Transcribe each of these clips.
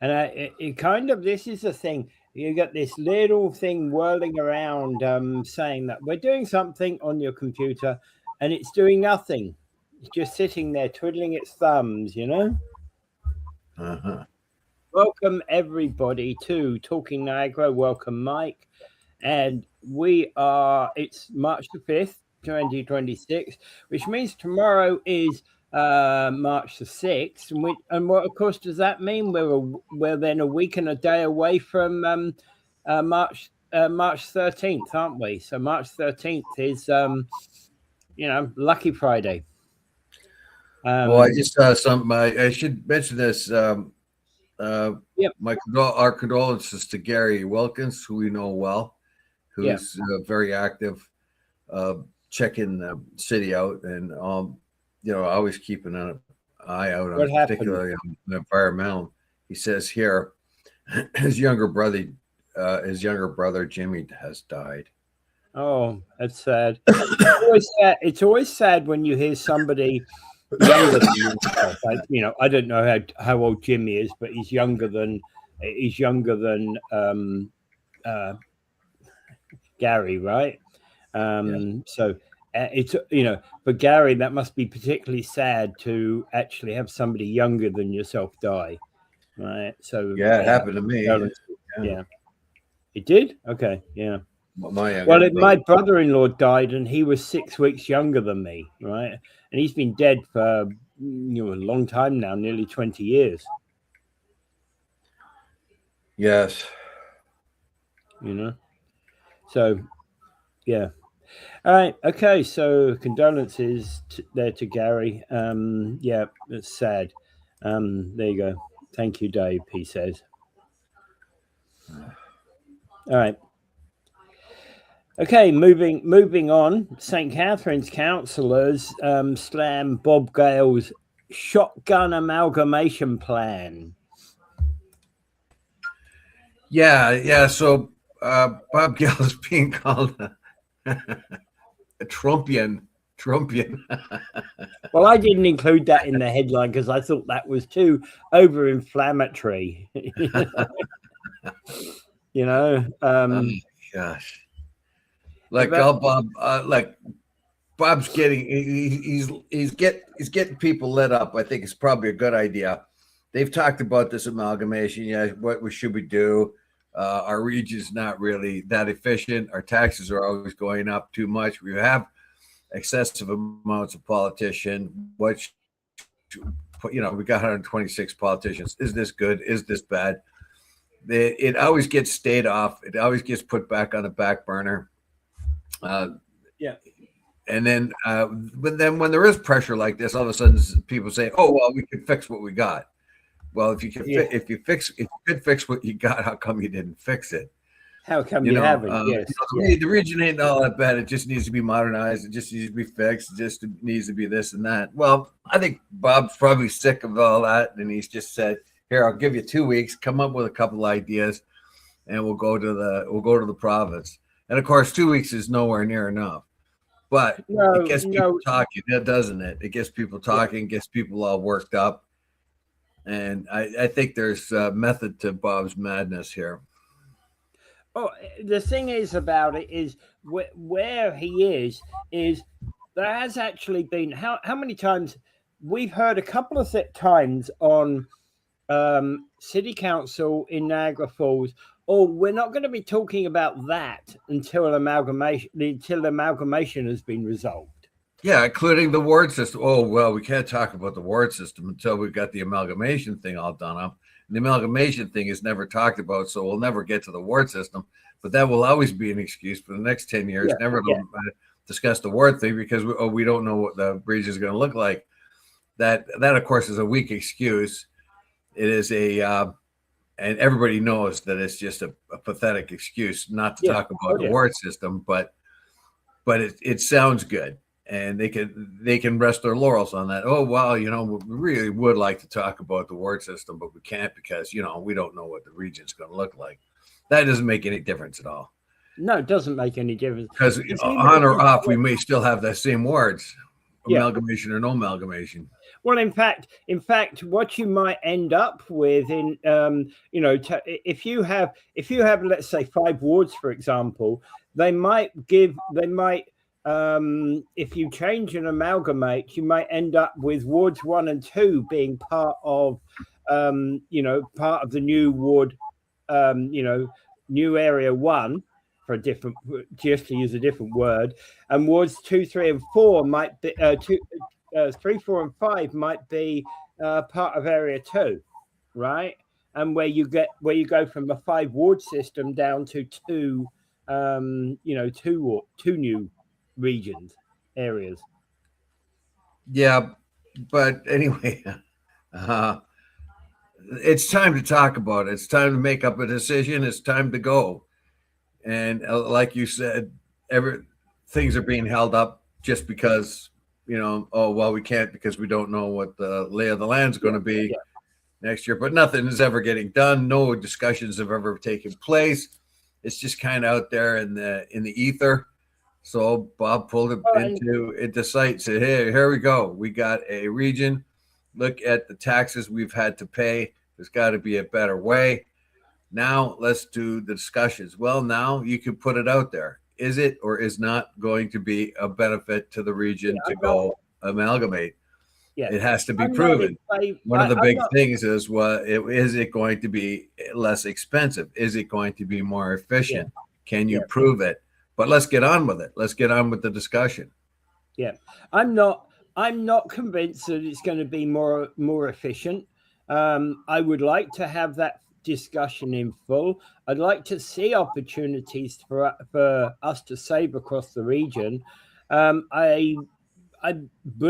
And it kind of, this is the thing. You got this little thing whirling around saying that we're doing something on your computer and it's doing nothing. It's just sitting there twiddling its thumbs, you know? Uh-huh. Welcome, everybody, to Talking Niagara. Welcome, Mike. And it's March the 5th, 2026, which means tomorrow is March the 6th. And what, of course, does that mean? We're then a week and a day away from March 13th, aren't we? So March 13th is, Lucky Friday. Well, I just saw something. I should mention this. Yep. Our condolences to Gary Wilkins, who we know well, who's very active, checking the city out, and always keeping an eye out on, particularly on the environmental. He says here, his younger brother Jimmy has died. Oh, that's sad. It's always sad when you hear somebody younger than yourself. I don't know how old Jimmy is, but he's younger than Gary, right? So it's for Gary, that must be particularly sad to actually have somebody younger than yourself die, right? So it happened to me. Yeah, it did. Okay, yeah. My brother-in-law died, and he was 6 weeks younger than me, right? And he's been dead for a long time now, nearly 20 years. Yes. So, yeah. All right. Okay. So condolences there to Gary. Yeah, it's sad. There you go. Thank you, Dave. He says. All right. Okay, moving on. St. Catharines councilors slam Bob Gale's shotgun amalgamation plan. Yeah. So Bob Gale is being called a Trumpian. Well, I didn't include that in the headline because I thought that was too over-inflammatory. Gosh. Bob's getting he's getting people lit up. I think it's probably a good idea. They've talked about this amalgamation. Yeah, what should we do? Our region's not really that efficient. Our taxes are always going up too much. We have excessive amounts of politicians. We got 126 politicians. Is this good? Is this bad? It always gets stayed off. It always gets put back on the back burner. And then, when there is pressure like this, all of a sudden people say, "Oh, well, we can fix what we got." Well, if you could fix what you got, how come you didn't fix it? How come you haven't? Yes. The region ain't all that bad. It just needs to be modernized. It just needs to be fixed. It just needs to be this and that. Well, I think Bob's probably sick of all that, and he's just said, "Here, I'll give you 2 weeks. Come up with a couple ideas, and we'll go to the province." And of course, 2 weeks is nowhere near enough. But it gets people talking, doesn't it? It gets people talking, gets people all worked up. And I think there's a method to Bob's madness here. Oh, the thing is about it is where he is there has actually been how many times we've heard a couple of times on city council in Niagara Falls. Oh, we're not going to be talking about that until amalgamation has been resolved. Yeah, including the ward system. Oh, well, we can't talk about the ward system until we've got the amalgamation thing all done up. And the amalgamation thing is never talked about, so we'll never get to the ward system. But that will always be an excuse for the next 10 years, never to discuss the ward thing because we don't know what the bridge is going to look like. That, of course, is a weak excuse. It is and everybody knows that it's just a pathetic excuse not to talk about the ward system, but it sounds good. And they can rest their laurels on that. Oh, well, we really would like to talk about the ward system, but we can't because, we don't know what the region's going to look like. That doesn't make any difference at all. No, it doesn't make any difference. Because on or off, we may still have the same wards, amalgamation or no amalgamation. Well, in fact, what you might end up with in, if you have, let's say, 5 wards, for example, they might, if you change and amalgamate, you might end up with wards 1 and 2 being part of, part of the new ward, new area 1, for a different, just to use a different word, and wards 2, 3, and 4 might be 3, 4, and 5 might be part of area 2, right? And where you go from a 5 ward system down to 2, 2 new regions, areas. Yeah, but anyway, it's time to talk about it. It's time to make up a decision. It's time to go. And like you said, things are being held up just because, we can't because we don't know what the lay of the land is going to be next year. But nothing is ever getting done. No discussions have ever taken place. It's just kind of out there in the ether. So Bob pulled it into sight. Said, "Hey, here we go. We got a region. Look at the taxes we've had to pay. There's got to be a better way. Now let's do the discussions." Well, now you can put it out there. Is it or is not going to be a benefit to the region to go amalgamate? Yeah. It has to be proven. One of the big things is, is it going to be less expensive? Is it going to be more efficient? Yeah. Can you prove it? But let's get on with it. Let's get on with the discussion. Yeah, I'm not convinced that it's going to be more efficient. I would like to have that discussion in full. I'd like to see opportunities for us to save across the region. But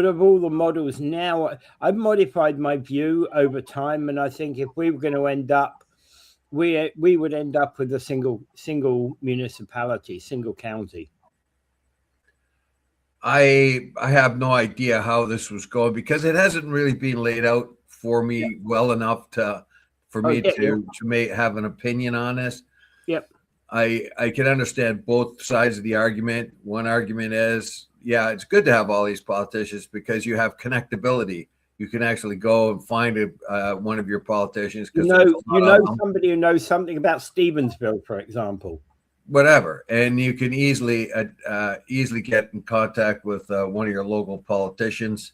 of all the models now, I've modified my view over time, and I think if we were going to end up, we would end up with a single municipality, single county. I have no idea how this was going because it hasn't really been laid out for me well enough for me to have an opinion on this. Yep. I can understand both sides of the argument. One argument is, it's good to have all these politicians because you have connectability. You can actually go and find one of your politicians. Somebody who knows something about Stevensville, for example. Whatever, and you can easily get in contact with one of your local politicians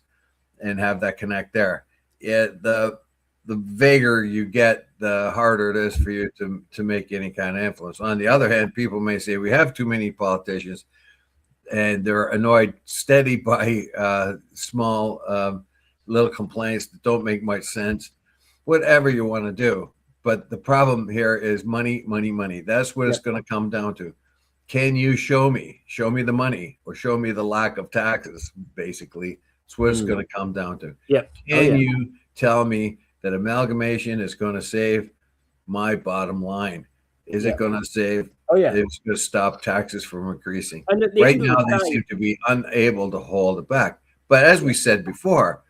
and have that connect there. The vaguer you get, the harder it is for you to make any kind of influence. On the other hand, people may say we have too many politicians, and they're annoyed steady by small little complaints that don't make much sense. Whatever you want to do. But the problem here is money, money, money. That's what it's going to come down to. Can you show me the money or show me the lack of taxes? Basically, that's what it's going to come down to. Can you tell me that amalgamation is going to save my bottom line? Is it going to save? It's going to stop taxes from increasing. Right now, they seem to be unable to hold it back. But as we said before,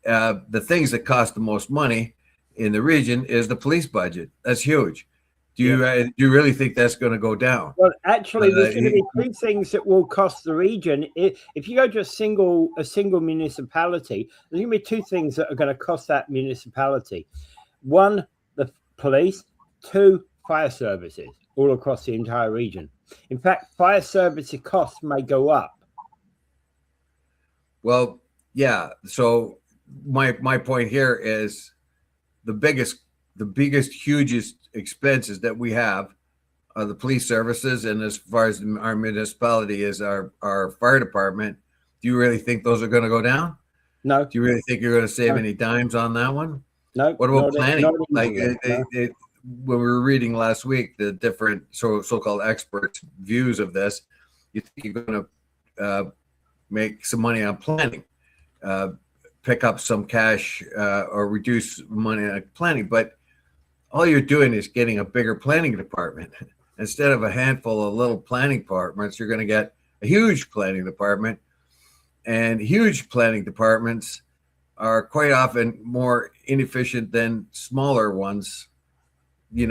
the things that cost the most money in the region is the police budget. That's huge. Do you really think that's going to go down? Well, actually, there's going to be 3 things that will cost the region. If you go to a single municipality, there's going to be 2 things that are going to cost that municipality. 1, the police. 2, fire services all across the entire region. In fact, fire service costs may go up. Well, yeah. So my point here is the biggest, hugest expenses that we have are the police services, and as far as our municipality is our fire department. Do you really think those are going to go down? No. Do you really think you're going to save any dimes on that one? No. What about planning? When we were reading last week the different so-called experts' views of this, you think you're going to make some money on planning, pick up some cash or reduce money on planning, but all you're doing is getting a bigger planning department. Instead of a handful of little planning departments, you're going to get a huge planning department, and huge planning departments are quite often more inefficient than smaller ones. It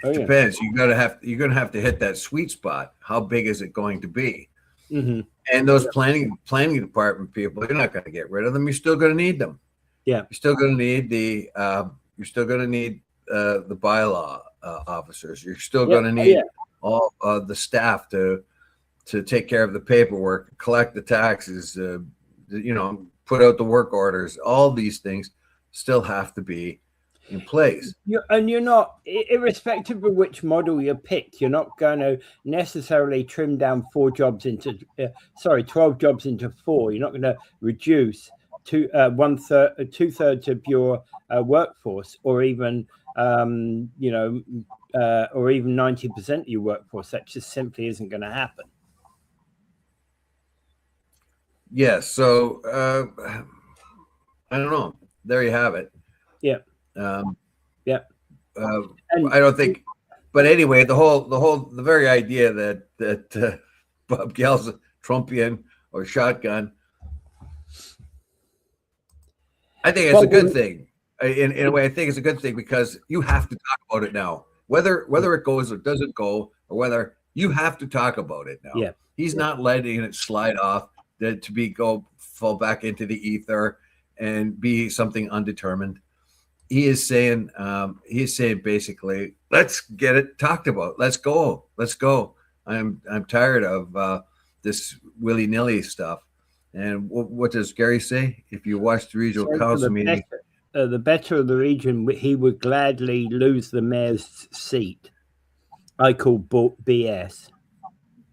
depends. You're going to have to hit that sweet spot. How big is it going to be? Mm-hmm. And those planning department people, you're not going to get rid of them. You're still going to need them. Yeah. You're still going to need the bylaw officers. You're still going to need all the staff to take care of the paperwork, collect the taxes, put out the work orders. All these things still have to be in place. You're not, irrespective of which model you pick, you're not going to necessarily trim down 12 jobs into 4. You're not going to reduce to 2/3 of your workforce, or even or even 90% of your workforce. That just simply isn't going to happen. Yes. So I don't know. There you have it. Yeah. I don't think, but anyway, the very idea that Bob Gale's a Trumpian or shotgun, I think it's a good thing. In a way, I think it's a good thing, because you have to talk about it now, whether it goes or doesn't go, or whether you have to talk about it now. Yeah. He's not letting it slide off fall back into the ether and be something undetermined. He is saying basically, let's get it talked about. Let's go. I'm tired of this willy-nilly stuff. And what does Gary say? If you watch the regional council meeting, the better of the region, he would gladly lose the mayor's seat. I call BS.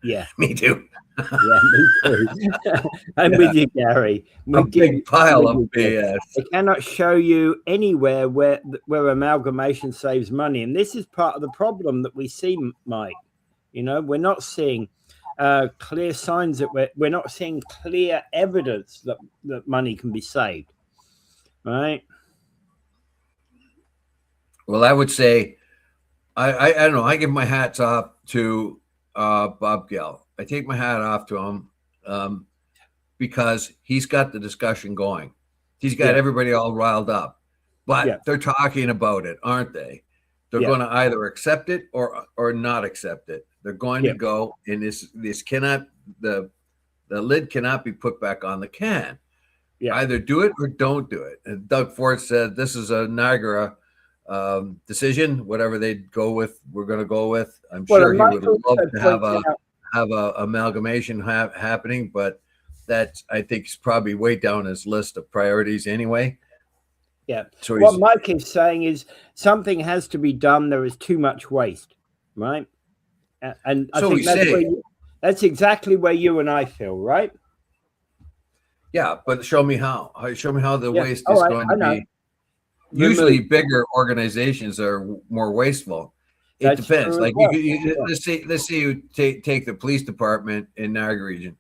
Yeah, me too. Yeah, me too. I'm with you, Gary. A big pile of BS. I cannot show you anywhere where amalgamation saves money, and this is part of the problem that we see, Mike. We're not seeing clear signs that we're not seeing clear evidence that money can be saved, right? Well, I would say, I don't know. I give my hats off to Bob Gale. I take my hat off to him because he's got the discussion going. He's got everybody all riled up, but they're talking about it, aren't they? They're going to either accept it or not accept it. They're going to go, and this cannot, the lid cannot be put back on the can. Yeah. Either do it or don't do it. And Doug Ford said, this is a Niagara decision. Whatever they go with, we're going to go with. I'm sure he would love to have a amalgamation happening, but that, I think, is probably way down his list of priorities anyway. Yeah. So what Mike is saying is something has to be done. There is too much waste, right? And I think that's exactly where you and I feel, right? Yeah, but show me how. Show me how the waste is going to be. Usually, bigger organizations are more wasteful. It depends. Like let's say you take the police department in Niagara region.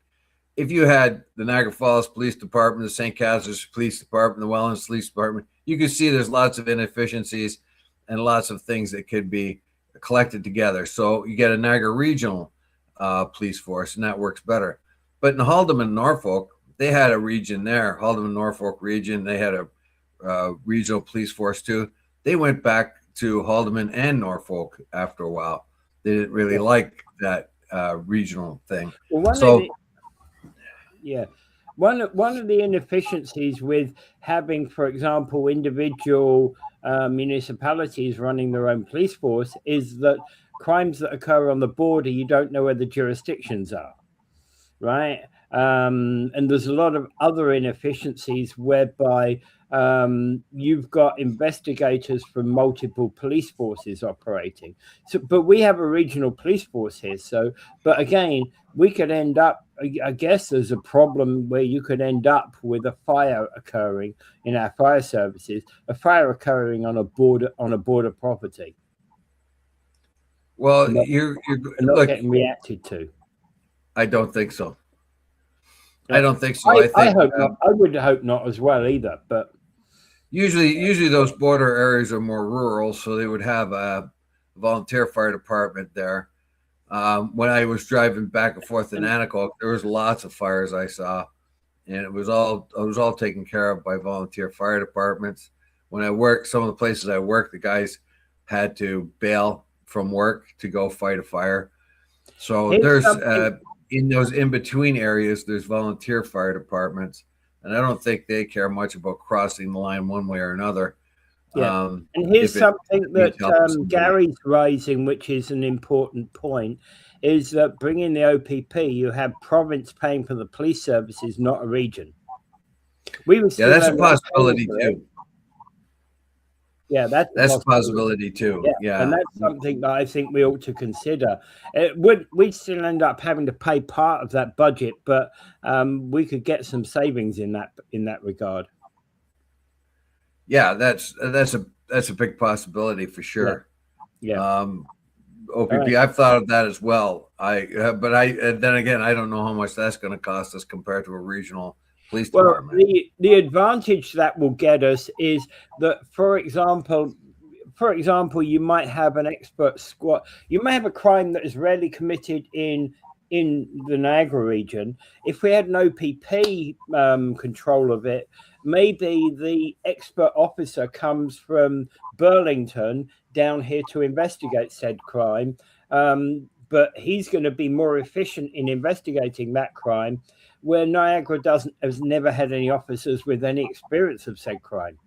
If you had the Niagara Falls Police Department, the St. Catharines Police Department, the Welland Police Department, you can see there's lots of inefficiencies and lots of things that could be collected together. So you get a Niagara Regional police force, and that works better. But in Haldimand and Norfolk, they had a region there, Haldimand Norfolk region. They had a regional police force too. They went back to Haldimand and Norfolk after a while. They didn't really like that regional thing. Well, one of the inefficiencies with having, for example, individual municipalities running their own police force is that crimes that occur on the border, you don't know where the jurisdictions are, right? And there's a lot of other inefficiencies whereby you've got investigators from multiple police forces operating. So, but we have a regional police force here. So, but again, we could end up, I guess there's a problem where you could end up with a fire occurring in our fire services, a fire occurring on a border property. Well, you're not getting reacted to. I don't think so. I don't think so. I hope not. I would hope not as well either. But usually those border areas are more rural, so they would have a volunteer fire department there. When I was driving back and forth to Nanticoke, there was lots of fires I saw, and it was all taken care of by volunteer fire departments. When I worked, some of the places I worked, the guys had to bail from work to go fight a fire. So in those in-between areas, there's volunteer fire departments, and I don't think they care much about crossing the line one way or another. Yeah. And here's something that Gary's raising, which is an important point, is that bringing the OPP, you have province paying for the police services, not a region. That's a possibility too. Yeah, that's a possibility too. Yeah. And that's something that I think we ought to consider. We'd still end up having to pay part of that budget, but we could get some savings in that regard. Yeah, that's a big possibility for sure. Yeah. OPP, right. I've thought of that as well. But then again, I don't know how much that's going to cost us compared to a regional police department. The advantage that will get us is that, for example, you might have an expert squad. You may have a crime that is rarely committed in the Niagara region. If we had an OPP control of it, maybe the expert officer comes from Burlington down here to investigate said crime, but he's going to be more efficient in investigating that crime, where Niagara has never had any officers with any experience of said crime.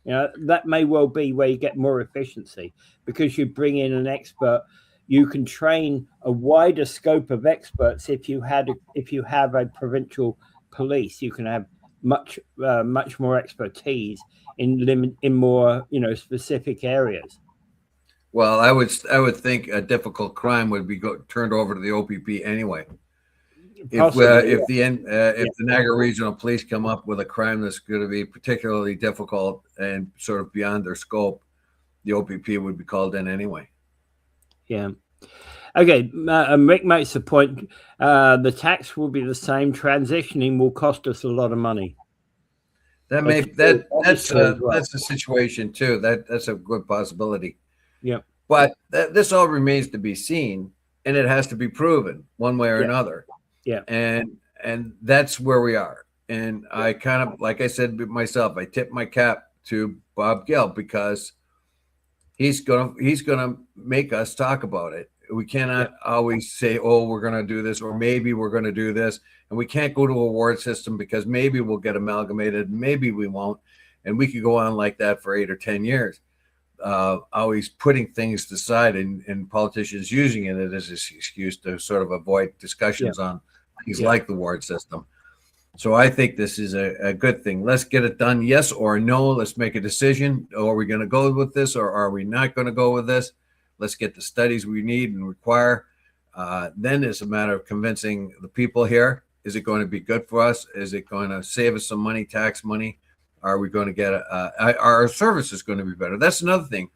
That may well be where you get more efficiency, because you bring in an expert. You can train a wider scope of experts. If you have a provincial police, you can have much more expertise in more specific areas. Well, I would think a difficult crime would be turned over to the OPP anyway. If the Niagara Regional Police come up with a crime that's going to be particularly difficult and sort of beyond their scope, the OPP would be called in anyway. Yeah. Okay. Rick makes the point. The tax will be the same. Transitioning will cost us a lot of money. That's a situation too. That's a good possibility. Yeah. But this all remains to be seen, and it has to be proven one way or another. Yeah. And that's where we are. And I kind of, like I said myself, I tip my cap to Bob Gale, because he's gonna make us talk about it. We cannot always say, oh, we're gonna do this, or maybe we're gonna do this, and we can't go to a ward system because maybe we'll get amalgamated, maybe we won't, and we could go on like that for 8 or 10 years. Always putting things aside and politicians using it as an excuse to sort of avoid discussions on things like the ward system. So I think this is a good thing. Let's get it done. Yes or no. Let's make a decision. Are we going to go with this, or are we not going to go with this? Let's get the studies we need and require. Then it's a matter of convincing the people here. Is it going to be good for us? Is it going to save us some money, tax money? Are we going to get our services going to be better? That's another thing.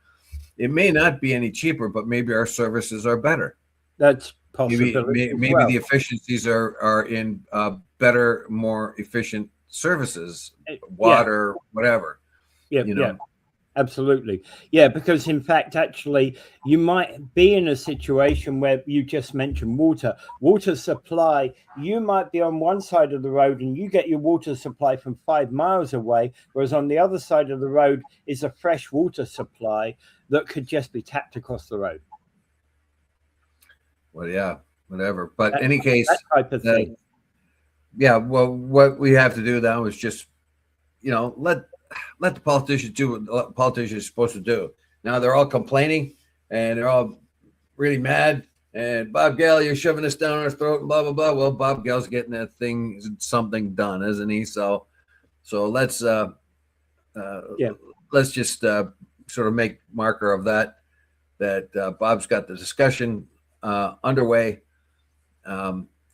It may not be any cheaper, but maybe our services are better. That's possibility. Maybe the efficiencies are in better, more efficient services, water, whatever. Yeah. Absolutely. Yeah, because in fact, actually, you might be in a situation where you just mentioned water supply. You might be on one side of the road and you get your water supply from 5 miles away, whereas on the other side of the road is a fresh water supply that could just be tapped across the road. Well, yeah, whatever. But in any case, that type of thing. Yeah, well, what we have to do now is just, let the politicians do what the politicians are supposed to do. Now they're all complaining and they're all really mad. And Bob Gale, you're shoving this down our throat and blah, blah, blah. Well, Bob Gale's getting something done, isn't he? So let's just sort of make marker of that Bob's got the discussion underway.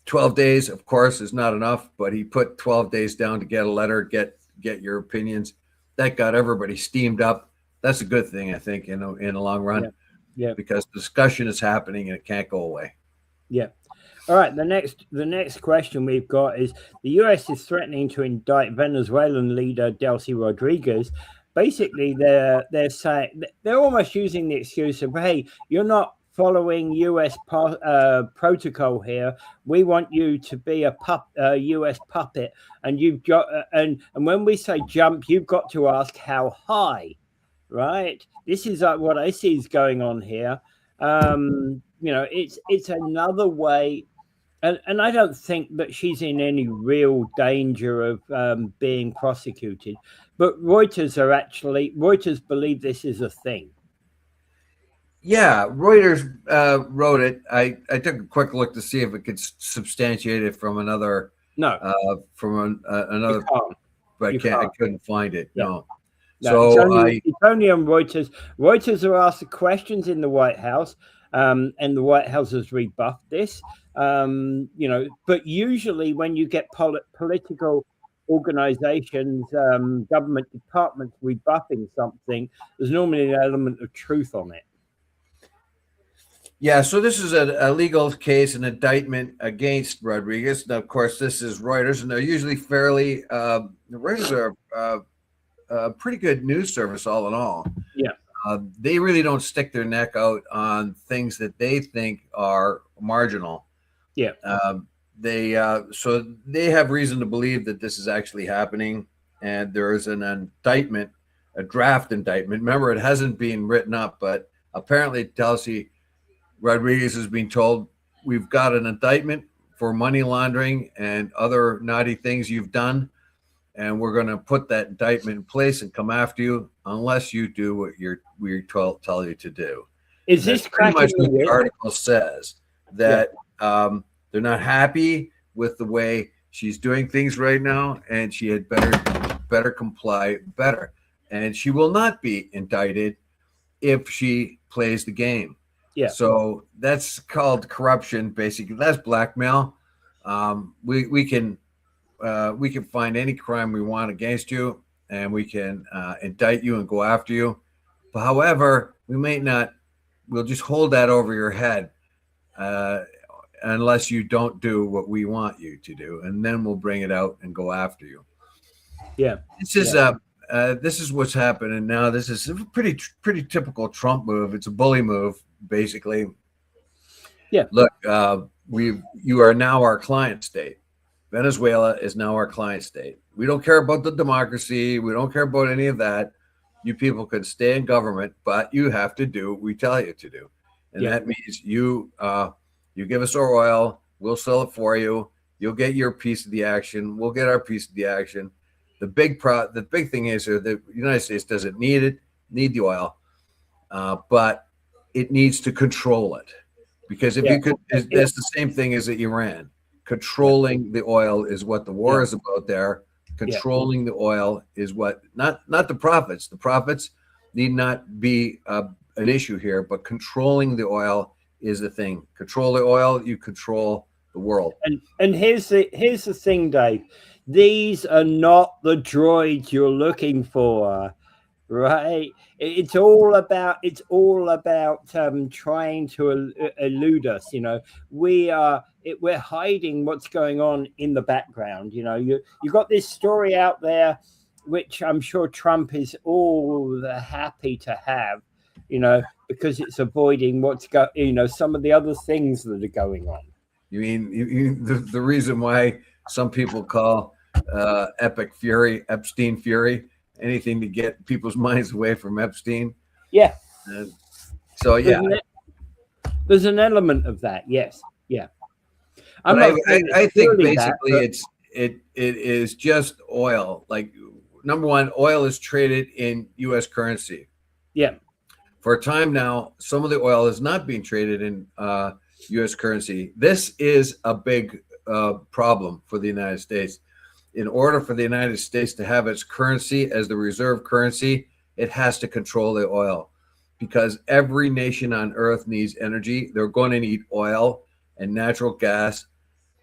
12 days, of course, is not enough, but he put 12 days down to get a letter, get your opinions. That got everybody steamed up. That's a good thing, I think, in the long run. Yeah. Because discussion is happening and it can't go away. Yeah. All right. The next question we've got is: the U.S. is threatening to indict Venezuelan leader Delcy Rodriguez. Basically, they're saying, they're almost using the excuse of, hey, you're not following U.S. protocol here. We want you to be a U.S. puppet, and you've got and when we say jump, you've got to ask how high, right? This is what I see is going on here. It's another way And I don't think that she's in any real danger of being prosecuted. But Reuters believe this is a thing. Yeah, Reuters wrote it. I took a quick look to see if it could substantiate it from another No, another, but I couldn't find it. Yeah. No. No, So it's only on Reuters. Reuters are asked the questions in the White House, and the White House has rebuffed this. But usually when you get political organizations, government departments rebuffing something, there's normally an element of truth on it. yeah, so this is a legal case, an indictment against Rodriguez. Now, of course, this is Reuters, and they're usually fairly. The Reuters are a pretty good news service, all in all. Yeah, they really don't stick their neck out on things that they think are marginal. Yeah, so they have reason to believe that this is actually happening, and there is an indictment, a draft indictment. Remember, it hasn't been written up, but apparently, Delcy Rodriguez has been told, we've got an indictment for money laundering and other naughty things you've done, and we're going to put that indictment in place and come after you unless you do what we tell you to do. Is this pretty much what the article says? That they're not happy with the way she's doing things right now, and she had better comply better, and she will not be indicted if she plays the game. Yeah. So that's called corruption. Basically, that's blackmail. We can find any crime we want against you, and we can indict you and go after you. But however, we may not. We'll just hold that over your head unless you don't do what we want you to do, and then we'll bring it out and go after you. Yeah. This is what's happening now. This is a pretty typical Trump move. It's a bully move, basically. Yeah. Look, you are now our client state. Venezuela is now our client state. We don't care about the democracy. We don't care about any of that. You people can stay in government, but you have to do what we tell you to do, and that means you give us our oil. We'll sell it for you. You'll get your piece of the action. We'll get our piece of the action. The big thing is that the United States doesn't need the oil, but it needs to control it, because if you could, that's the same thing as Iran. Controlling the oil is what the war is about there. Controlling the oil is what, not the profits. The profits need not be an issue here, but controlling the oil is the thing. Control the oil, you control the world. And here's the thing, Dave. These are not the droids you're looking for, right? It's all about trying to elude us. We're hiding what's going on in the background. You got this story out there, which I'm sure Trump is all happy to have, because it's avoiding some of the other things that are going on. You mean the reason why some people call Epstein fury, anything to get people's minds away from Epstein? Yeah. There's an element of that. Yes. Yeah. I think basically it is just oil. Like, number one, oil is traded in U.S. currency. Yeah. For a time now, some of the oil is not being traded in U.S. currency. This is a big problem for the United States. In order for the United States to have its currency as the reserve currency, it has to control the oil, because every nation on earth needs energy. They're going to need oil and natural gas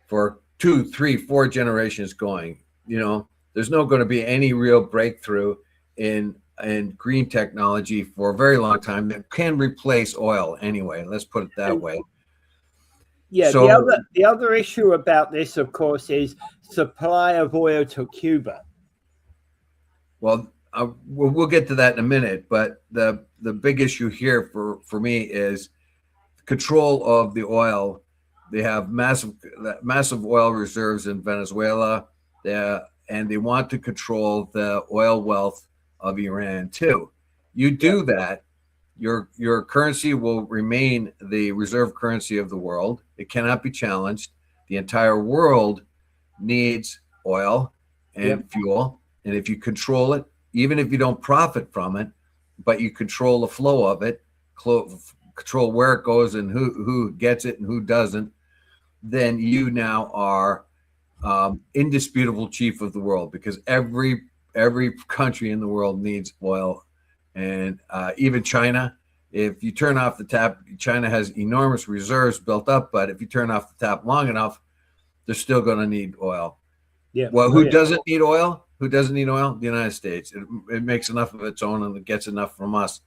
for 2, 3, 4 generations going. There's not going to be any real breakthrough in green technology for a very long time that can replace oil anyway. Let's put it that way. Yeah, the other issue about this, of course, is supply of oil to Cuba. Well, we'll get to that in a minute, but the big issue here for me is control of the oil. They have massive oil reserves in Venezuela, and they want to control the oil wealth of Iran too. You do that, your currency will remain the reserve currency of the world. It cannot be challenged. The The entire world needs oil and fuel. And if you control it, even if you don't profit from it, but you control the flow of it, control where it goes and who gets it and who doesn't, then you now are indisputable chief of the world, because every country in the world needs oil. And even China, if you turn off the tap, China has enormous reserves built up, but if you turn off the tap long enough, they're still going to need oil. Yeah. Well, who doesn't need oil? Who doesn't need oil? The United States. It makes enough of its own, and it gets enough from us.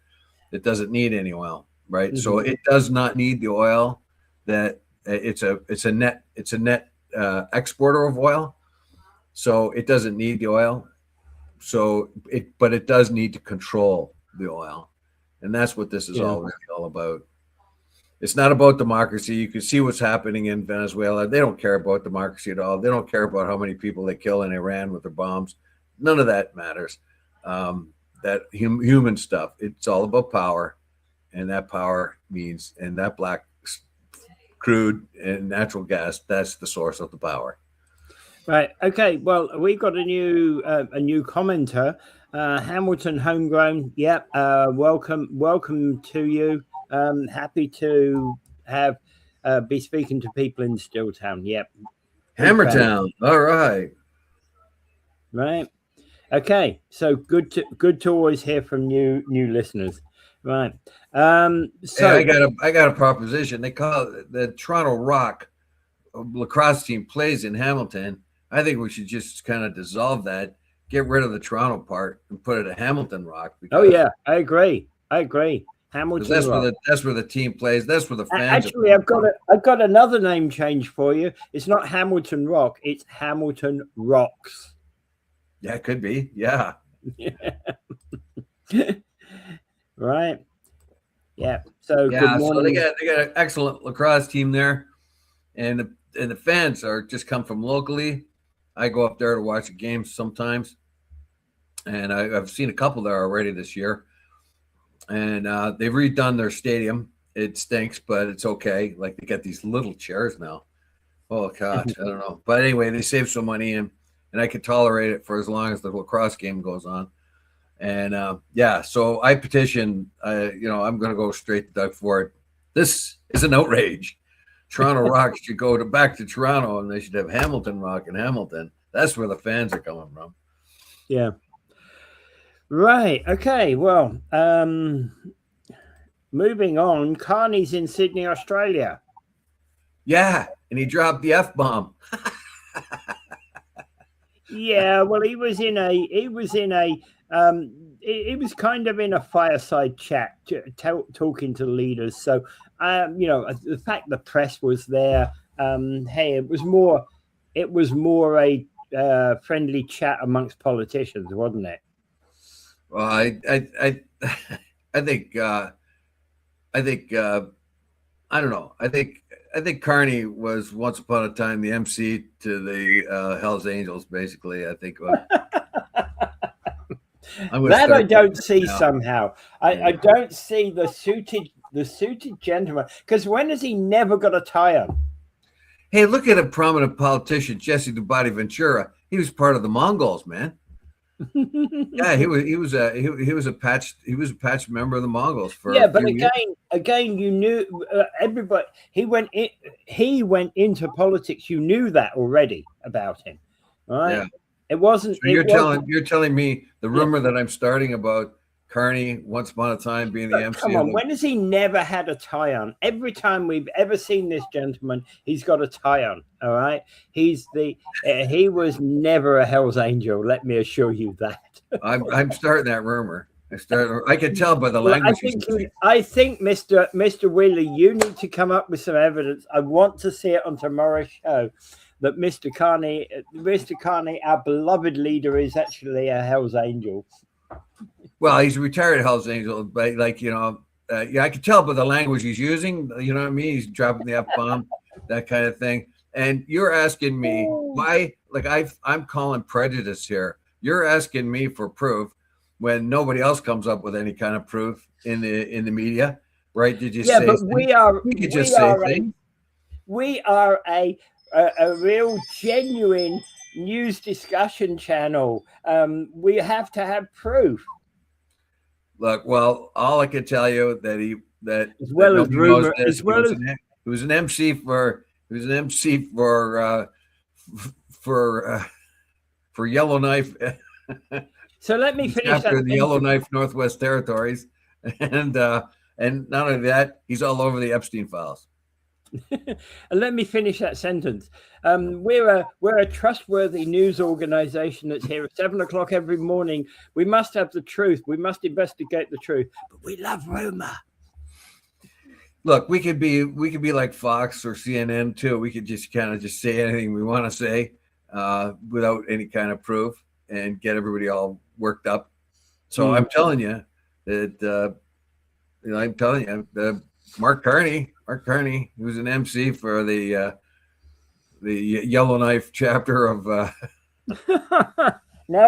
It doesn't need any oil, right? Mm-hmm. So it does not need the oil. That it's a net exporter of oil. So it doesn't need the oil. But it does need to control the oil, and that's what this is all really all about. It's not about democracy. You can see what's happening in Venezuela. They don't care about democracy at all. They don't care about how many people they kill in Iran with their bombs. None of that matters. That human stuff. It's all about power, and that power means, and that black crude and natural gas. That's the source of the power. Right. Okay. Well, we've got a new commenter, Hamilton Homegrown. Yep. Welcome to you. Happy to have be speaking to people in Stilltown. Yep. Hammertown. All right. Right. Okay. So good to always hear from new listeners. Right. So hey, I got a proposition. They call it the Toronto Rock lacrosse team plays in Hamilton. I think we should just kind of dissolve that, get rid of the Toronto part, and put it at Hamilton Rock. Oh yeah, I agree. Hamilton. That's where the team plays. That's where the fans. Actually, I've got another name change for you. It's not Hamilton Rock. It's Hamilton Rocks. Yeah, it could be. Yeah. Right. Yeah. So yeah. Good morning. So they got an excellent lacrosse team there, and the fans are just come from locally. I go up there to watch the games sometimes, and I've seen a couple there already this year. And they've redone their stadium. It stinks, but it's okay. Like, they got these little chairs now. Oh God, I don't know. But anyway, they save some money, and I can tolerate it for as long as the lacrosse game goes on. And so I petition. I'm going to go straight to Doug Ford. This is an outrage. Toronto Rock should go back to Toronto, and they should have Hamilton Rock in Hamilton. That's where the fans are coming from. Yeah. Right. Okay. Well, moving on. Carney's in Sydney, Australia. Yeah, and he dropped the F-bomb. Yeah. Well, he was kind of in a fireside chat, talking to leaders. So, the fact the press was there, hey, it was more a friendly chat amongst politicians, wasn't it? Well, I think I don't know. I think Carney was once upon a time the MC to the Hells Angels, basically. I think. That I don't see now. Somehow. I don't see the suited gentleman, because when has he never got a tie on? Hey, look at a prominent politician, Jesse Dubati Ventura. He was part of the Mongols, man. Yeah, he was a patched member of the Mongols for but again, you knew everybody. He went into politics. You knew that already about him, right? Yeah. It wasn't. So you're telling me the rumor that I'm starting about Carney once upon a time being the MC. Come on, when has he never had a tie on? Every time we've ever seen this gentleman, he's got a tie on. All right, he was never a Hell's Angel. Let me assure you that. I'm starting that rumor. I can tell by the language. I think, Mr. Wheeler, you need to come up with some evidence. I want to see it on tomorrow's show. That Mr. Carney, our beloved leader, is actually a Hell's Angel. Well, he's a retired Hell's Angel, but I can tell by the language he's using. You know what I mean? He's dropping the F-bomb, that kind of thing. And you're asking me why? Like, I'm calling prejudice here. You're asking me for proof when nobody else comes up with any kind of proof in the media, right? Did you say? Yeah, but we are a a real genuine news discussion channel. We have to have proof. Look, well, all I can tell you that As well as nobody knows rumor, this. as well as He was an MC for Yellowknife. so let me finish that Chapter of the sentence. Yellowknife Northwest Territories, and not only that, he's all over the Epstein files. And let me finish that sentence. We're a trustworthy news organization that's here at 7 o'clock every morning. We must have the truth. We must investigate the truth. But we love rumor. Look, we could be like Fox or CNN too. We could just kind of just say anything we want to say without any kind of proof and get everybody all worked up. So I'm telling you that I'm telling you, Mark Carney, who's an MC for the Yellowknife chapter of now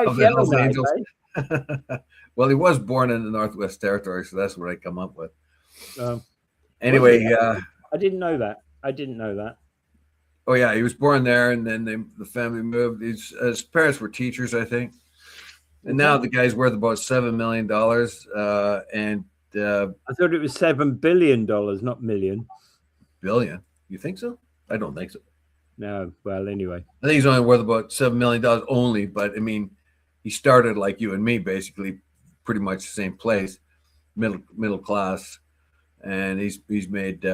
it's of the Hells Yellowknife, Angels. eh? Well, he was born in the Northwest Territory, so that's what I come up with. Oh. Anyway, I didn't know that. Oh yeah, he was born there, and then the family moved. His parents were teachers, I think, and now the guy's worth about $7 million. And I thought it was $7 billion, not million. Billion? You think so? I don't think so. No. Well, anyway, I think he's only worth about $7 million only. But I mean, he started like you and me, basically, pretty much the same place, middle class, and he's made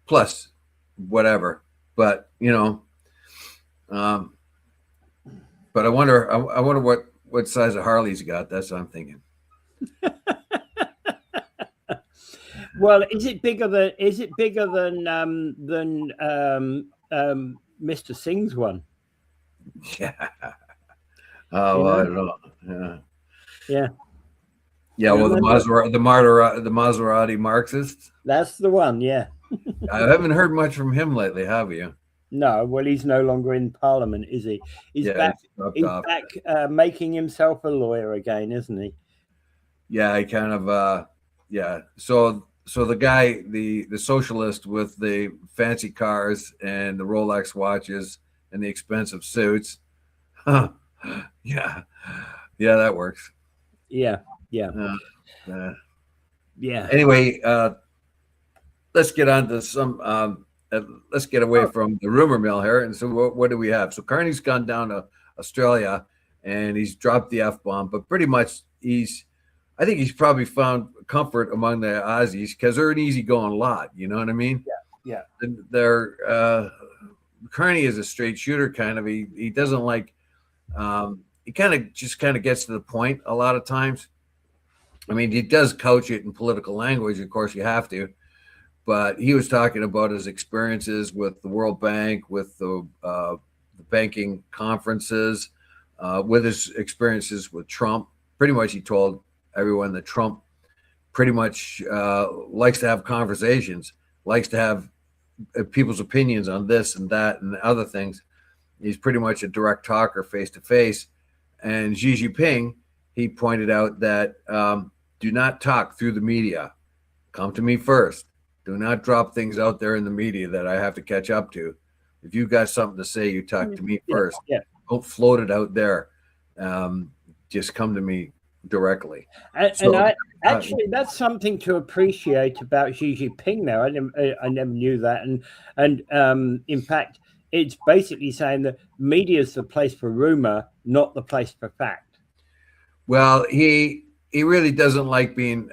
plus whatever. But but I wonder what size of Harley's got. That's what I'm thinking. well, is it bigger than Mr. Singh's one? Yeah. Oh, I don't know. Yeah. Yeah. Well, the Maserati Marxists. That's the one. Yeah. I haven't heard much from him lately, have you? No. Well, he's no longer in Parliament, is he? He's back. He's back making himself a lawyer again, isn't he? Yeah. He kind of. Yeah. So the guy, the socialist with the fancy cars and the Rolex watches and the expensive suits. Huh. Yeah. Yeah, that works. Yeah. Yeah. Yeah. Anyway, let's get on to some. Let's get away from the rumor mill here. And so, what do we have? So, Carney's gone down to Australia, and he's dropped the F-bomb. But pretty much, I think he's probably found comfort among the Aussies because they're an easygoing lot. You know what I mean? Yeah. And they're Carney is a straight shooter kind of. He doesn't like. He kind of gets to the point a lot of times. I mean, he does couch it in political language. Of course, you have to. But he was talking about his experiences with the World Bank, with the banking conferences, with his experiences with Trump. Pretty much, he told everyone that Trump pretty much likes to have conversations, likes to have people's opinions on this and that and other things. He's pretty much a direct talker, face to face. And Xi Jinping, he pointed out that do not talk through the media. Come to me first. Do not drop things out there in the media that I have to catch up to. If you've got something to say, you talk to me first. Yeah. Don't float it out there. Just come to me directly. Actually, that's something to appreciate about Xi Jinping. Now, I never knew that, and in fact, it's basically saying that media is the place for rumor, not the place for fact. Well, he really doesn't like being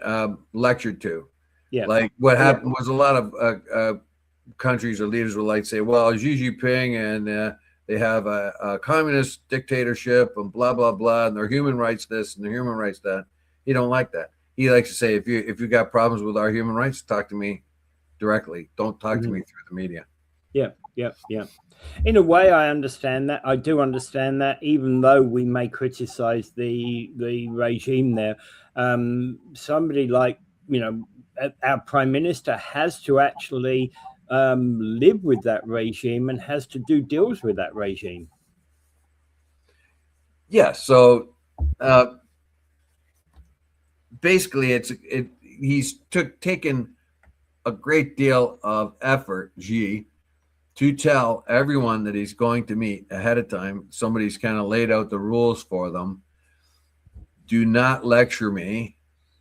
lectured to. Yeah. Like what happened was a lot of countries or leaders would like say, well, Xi Jinping and they have a communist dictatorship and blah, blah, blah. And their human rights this and their human rights that. He don't like that. He likes to say, if you got problems with our human rights, talk to me directly. Don't talk to me through the media. Yeah. In a way, I understand that. I do understand that, even though we may criticize the regime there. Somebody like, our prime minister has to actually live with that regime and has to do deals with that regime. Yeah. So basically, he's taken a great deal of effort, Xi, to tell everyone that he's going to meet ahead of time. Somebody's kind of laid out the rules for them. Do not lecture me,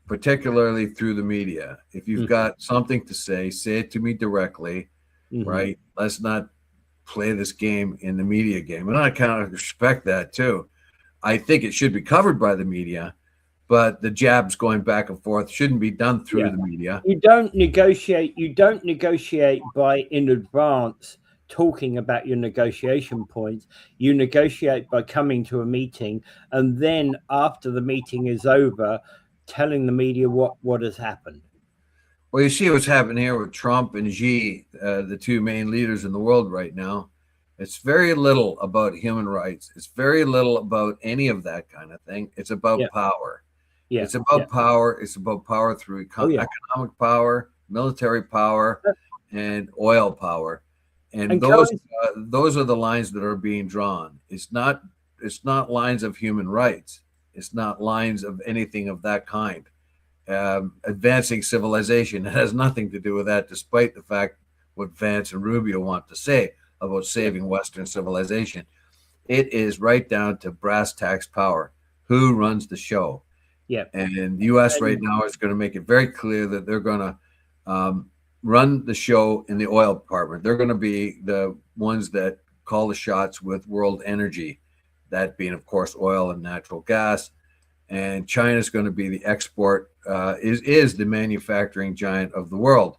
particularly through the media. If you've got something to say it to me directly, right? Let's not play this game in the media game. And I kind of respect that too. I think it should be covered by the media, but the jabs going back and forth shouldn't be done through the media. You don't negotiate by in advance talking about your negotiation points. You negotiate by coming to a meeting, and then after the meeting is over, telling the media what has happened. Well, you see what's happening here with Trump and Xi, the two main leaders in the world right now. It's very little about human rights. It's very little about any of that kind of thing. It's about power. Yeah. It's about power. It's about power through economic power, military power, and oil power. And those are the lines that are being drawn. It's not lines of human rights. It's not lines of anything of that kind. Advancing civilization, it has nothing to do with that, despite the fact what Vance and Rubio want to say about saving Western civilization. It is right down to brass tacks power. Who runs the show? Yeah. And the U.S. right now is going to make it very clear that they're going to run the show in the oil department. They're going to be the ones that call the shots with world energy, that being, of course, oil and natural gas. And China is going to be the export, is the manufacturing giant of the world.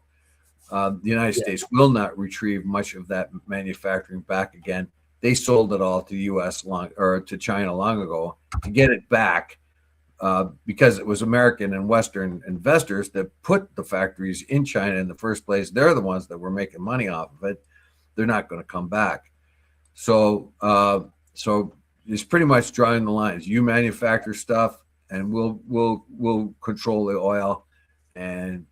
The United States will not retrieve much of that manufacturing back again. They sold it all to the U.S. to China long ago. To get it back, because it was American and Western investors that put the factories in China in the first place. They're the ones that were making money off of it. They're not going to come back. So it's pretty much drawing the lines. You manufacture stuff, and we'll control the oil, and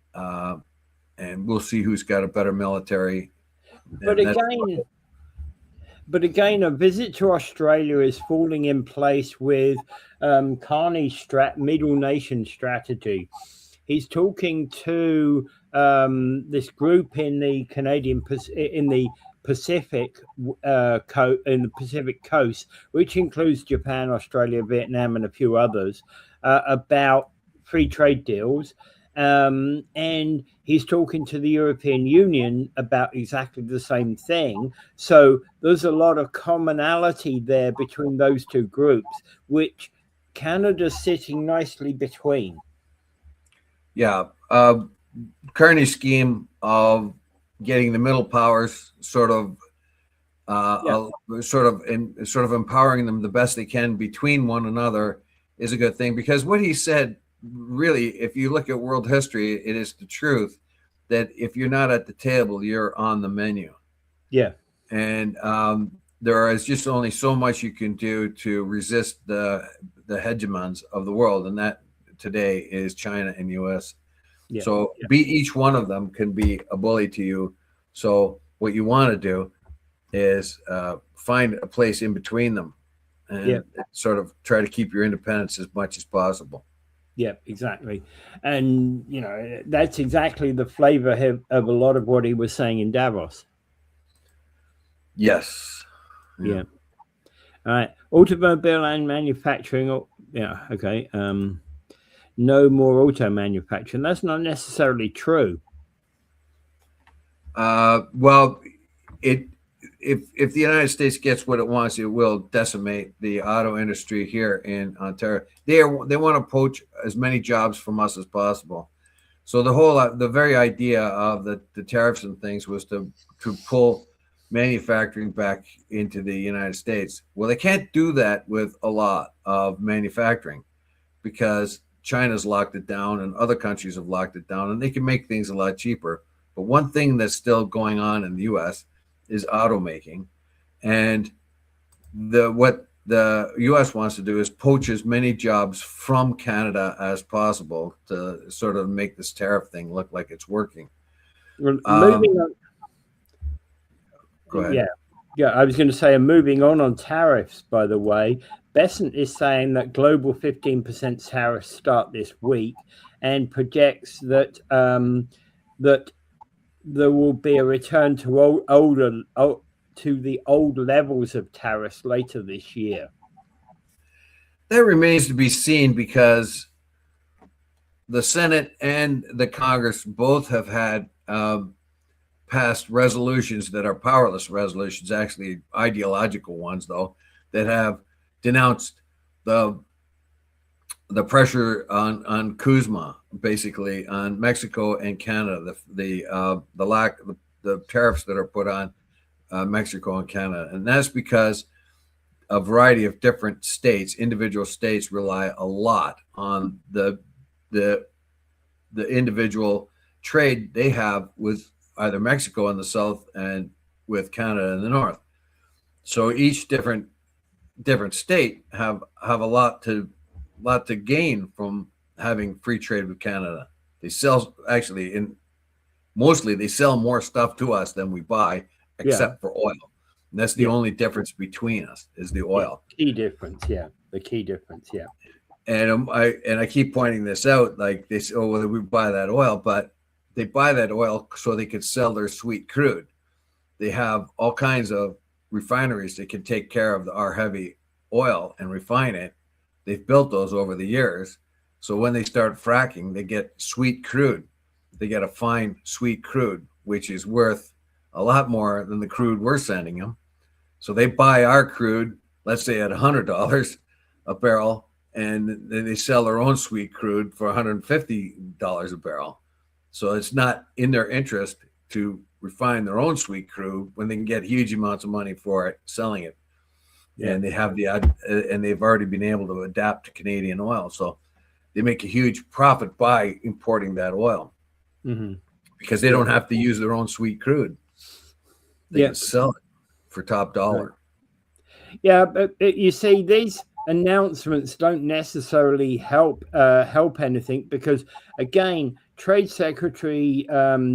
we'll see who's got a better military. But again, a visit to Australia is falling in place with Carney's middle nation strategy. He's talking to this group in the Pacific coast, which includes Japan, Australia, Vietnam, and a few others, about free trade deals. And he's talking to the European Union about exactly the same thing. So there's a lot of commonality there between those two groups, which Canada's sitting nicely between. Yeah. Carney's scheme of getting the middle powers sort of empowering them the best they can between one another is a good thing, because what he said, really, if you look at world history, it is the truth that if you're not at the table, you're on the menu. Yeah. And there is just only so much you can do to resist the hegemons of the world, and that today is China and US. Yeah. So each one of them can be a bully to you. So what you want to do is find a place in between them and sort of try to keep your independence as much as possible. Yeah, exactly. And, that's exactly the flavor of a lot of what he was saying in Davos. Yes. Yeah. All right. Automobile and manufacturing. Yeah. Okay. No more auto manufacturing. That's not necessarily true. Well, if the United States gets what it wants, it will decimate the auto industry here in Ontario. They want to poach as many jobs from us as possible. So the very idea of the tariffs and things was to pull manufacturing back into the United States. Well, they can't do that with a lot of manufacturing because China's locked it down and other countries have locked it down, and they can make things a lot cheaper. But one thing that's still going on in the U.S. is automaking, and what the U.S. wants to do is poach as many jobs from Canada as possible to sort of make this tariff thing look like it's working. Moving on. Go ahead. Yeah. I was going to say, moving on tariffs, by the way, Bessent is saying that global 15% tariffs start this week, and projects that there will be a return to to the old levels of tariffs later this year. That remains to be seen because the Senate and the Congress both have had passed resolutions that are powerless resolutions, actually ideological ones, though, that have denounced the pressure on Kuzma, basically on Mexico and Canada, the tariffs that are put on Mexico and Canada, and that's because a variety of different states, individual states, rely a lot on the individual trade they have with either Mexico in the south and with Canada in the north. So each different state have a lot to gain from having free trade with Canada. They sell mostly they sell more stuff to us than we buy, except for oil. And that's the only difference between us is the oil. The key difference. And I keep pointing this out, like they say, oh, well, we buy that oil, but they buy that oil so they could sell their sweet crude. They have all kinds of refineries that can take care of our heavy oil and refine it. They've built those over the years. So when they start fracking, they get sweet crude. They get a fine sweet crude, which is worth a lot more than the crude we're sending them. So they buy our crude, let's say at $100 a barrel, and then they sell their own sweet crude for $150 a barrel. So it's not in their interest to refine their own sweet crude when they can get huge amounts of money for it, selling it. And they have and they've already been able to adapt to Canadian oil. So they make a huge profit by importing that oil because they don't have to use their own sweet crude. They can sell it for top dollar. Yeah, but you see, these announcements don't necessarily help anything because, again, Trade Secretary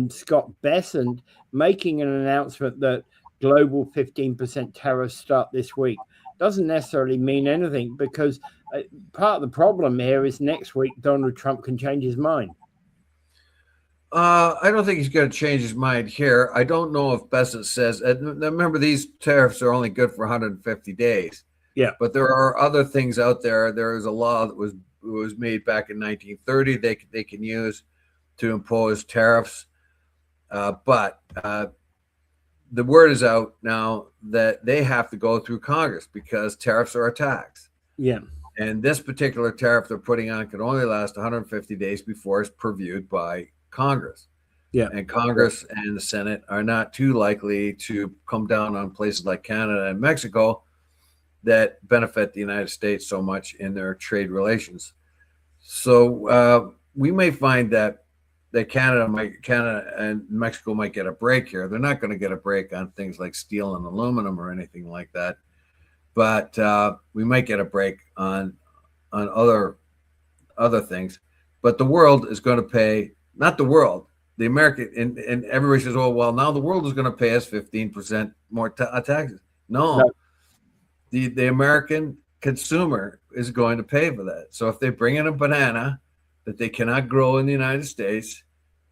Scott Bessent making an announcement that global 15% tariffs start this week doesn't necessarily mean anything because part of the problem here is next week Donald Trump can change his mind. I don't think he's going to change his mind here. I don't know if Bessent says, remember, these tariffs are only good for 150 days. Yeah. But there are other things out there. There is a law that was made back in 1930 they can use to impose tariffs. But the word is out now that they have to go through Congress because tariffs are a tax. Yeah. And this particular tariff they're putting on can only last 150 days before it's reviewed by Congress. Yeah. And Congress and the Senate are not too likely to come down on places like Canada and Mexico that benefit the United States so much in their trade relations. So we may find that Canada and Mexico might get a break here. They're not going to get a break on things like steel and aluminum or anything like that, but we might get a break on other things. But the world is going to pay, not the world, the American, and everybody says, oh, well, now the world is going to pay us 15% more taxes. No. The American consumer is going to pay for that. So if they bring in a banana that they cannot grow in the United States,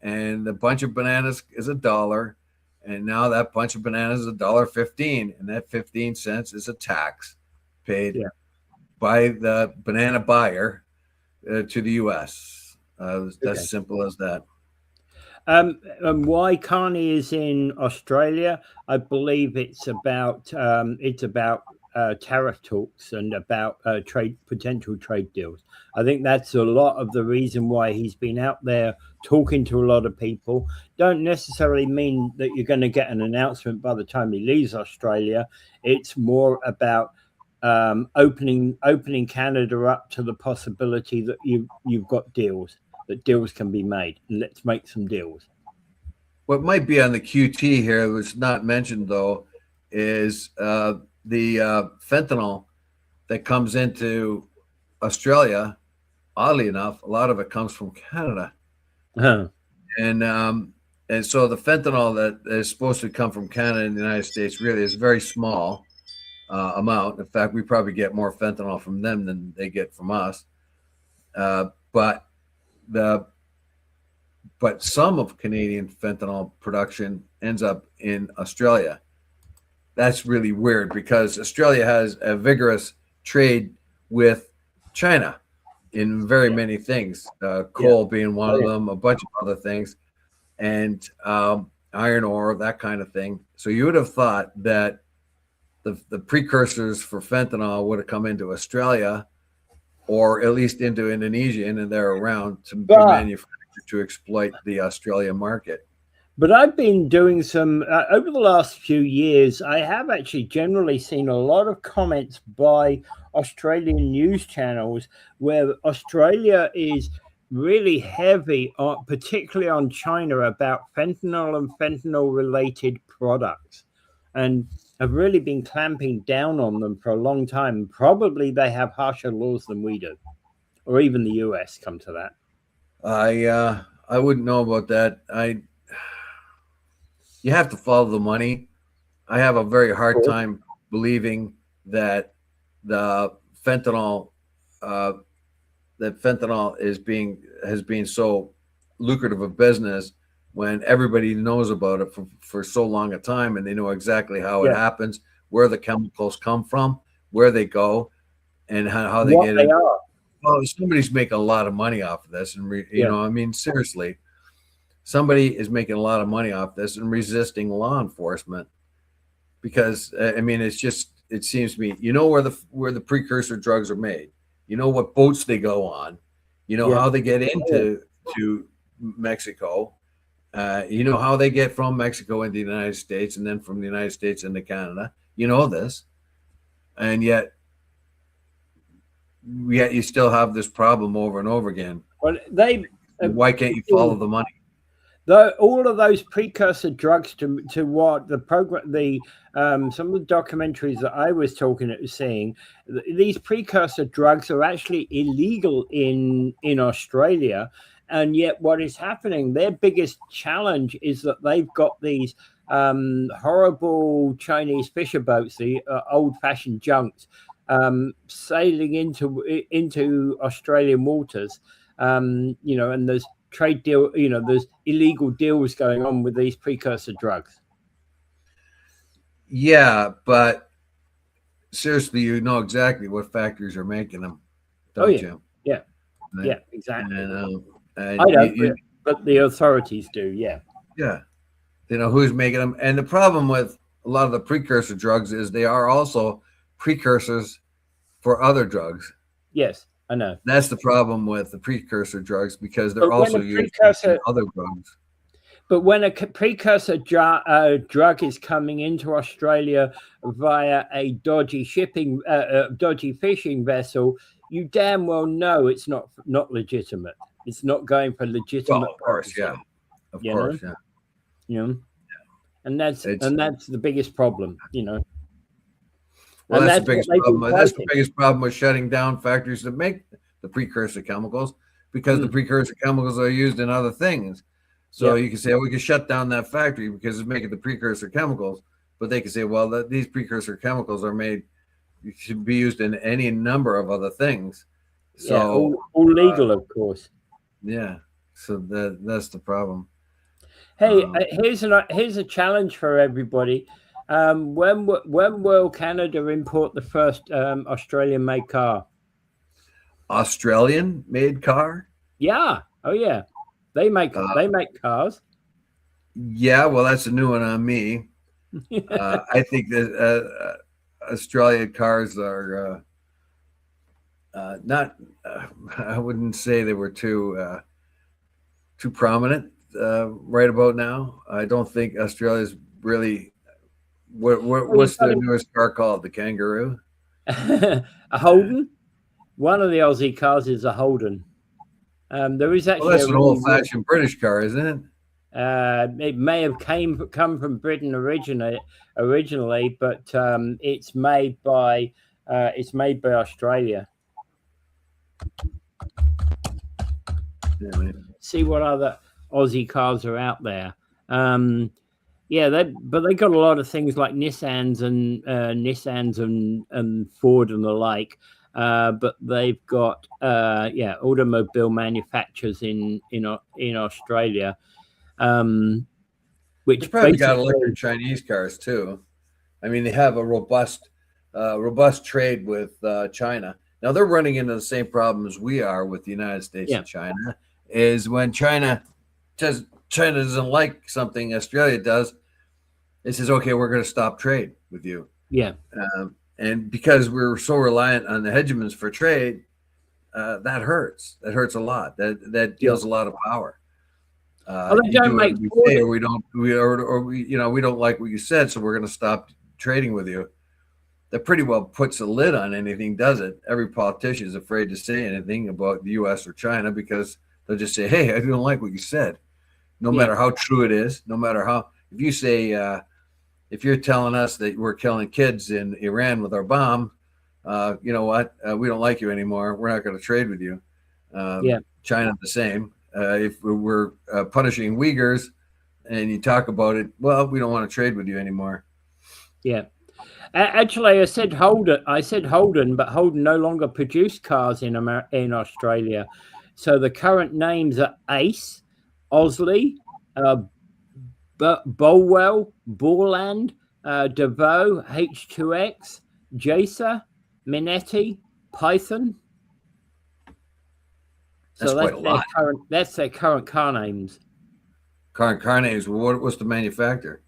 and the bunch of bananas is $1, and now that bunch of bananas is $1.15, and that 15 cents is a tax paid by the banana buyer to the U.S. That's simple as that. And why Carney is in Australia, I believe it's about tariff talks and about potential trade deals. I think that's a lot of the reason why he's been out there talking to a lot of people. Don't necessarily mean that you're going to get an announcement by the time he leaves Australia. It's more about opening Canada up to the possibility that you've got deals, that deals can be made. Let's make some deals. What might be on the QT here, was not mentioned though, is the fentanyl that comes into Australia. Oddly enough, a lot of it comes from Canada. And so the fentanyl that is supposed to come from Canada and the United States really is very small amount. In fact, we probably get more fentanyl from them than they get from us. But but some of Canadian fentanyl production ends up in Australia. That's really weird because Australia has a vigorous trade with China in very many things, coal being one of them, a bunch of other things, and iron ore, that kind of thing. So you would have thought that the precursors for fentanyl would have come into Australia or at least into Indonesia and they're around to be manufactured to exploit the Australian market. But I've been doing some, over the last few years, I have actually generally seen a lot of comments by Australian news channels where Australia is really heavy, particularly on China, about fentanyl and fentanyl-related products, and have really been clamping down on them for a long time. Probably they have harsher laws than we do, or even the US, come to that. I wouldn't know about that. You have to follow the money. I have a very hard time believing that the fentanyl has been so lucrative a business when everybody knows about it for so long a time, and they know exactly how it happens, where the chemicals come from, where they go, and how they get it. Well, somebody's making a lot of money off of this, and you know, I mean, seriously. Somebody is making a lot of money off this and resisting law enforcement because I mean, it seems to me, you know, where the precursor drugs are made, you know, what boats they go on, you know, how they get into Mexico, you know, how they get from Mexico into the United States and then from the United States into Canada, you know this, and yet you still have this problem over and over again. Well, why can't you follow the money? All of those precursor drugs to what the program, some of the documentaries that I was seeing, these precursor drugs are actually illegal in Australia, and yet what is happening? Their biggest challenge is that they've got these horrible Chinese fisher boats, the old-fashioned junks, sailing into Australian waters. You know, and there's trade deal, you know, there's illegal deals going on with these precursor drugs. Yeah, but seriously, you know exactly what factories are making them, don't you? Yeah, yeah, exactly. And I don't, but the authorities do. Yeah, yeah, you know who's making them. And the problem with a lot of the precursor drugs is they are also precursors for other drugs. Yes, I know. That's the problem with the precursor drugs because they're also used in other drugs. But when a precursor drug is coming into Australia via a dodgy fishing vessel, you damn well know it's not legitimate. It's not going for legitimate. Well, of course, yeah, of course, yeah. You know, and that's the biggest problem. You know. Well, that's the biggest problem. That's the biggest problem with shutting down factories that make the precursor chemicals, because the precursor chemicals are used in other things. So you can say, we can shut down that factory because it's making the precursor chemicals, but they can say, well, these precursor chemicals are made, should be used in any number of other things. So all legal, of course. Yeah. So that's the problem. Hey, here's a challenge for everybody. When will Canada import the first Australian-made car? Australian-made car? Yeah. Oh, yeah. They make cars. Yeah. Well, that's a new one on me. I think that Australian cars are not. I wouldn't say they were too prominent right about now. I don't think Australia's really. What's the newest car called? The Kangaroo? A Holden? One of the Aussie cars is a Holden. There is actually that's an old-fashioned British car, isn't it? It may have come from Britain originally, but it's made by Australia. Yeah, see what other Aussie cars are out there. Yeah, but they got a lot of things like Nissans and Ford and the like. but they've got automobile manufacturers in Australia, which They probably got basically electric Chinese cars too. I mean, they have a robust trade with China. Now they're running into the same problem as we are with the United States and China. Is when China doesn't like something Australia does, it says, okay, we're going to stop trade with you. Yeah. And because we're so reliant on the hegemons for trade, that hurts. That hurts a lot. That deals a lot of power. They don't make we don't like what you said, so we're going to stop trading with you. That pretty well puts a lid on anything, does it? Every politician is afraid to say anything about the U.S. or China because they'll just say, "Hey, I don't like what you said," no matter how true it is. No matter how, if you say, if you're telling us that we're killing kids in Iran with our bomb, you know what? We don't like you anymore. We're not going to trade with you. China the same. If we're punishing Uyghurs and you talk about it, well, we don't want to trade with you anymore. Yeah. Actually, I said Holden, but Holden no longer produced cars in Australia. So the current names are Ace, Osley, Bolwell, Borland, DeVoe, H2X, Jacer, Minetti, Python. So that's their current car names. Car names. What's the manufacturer?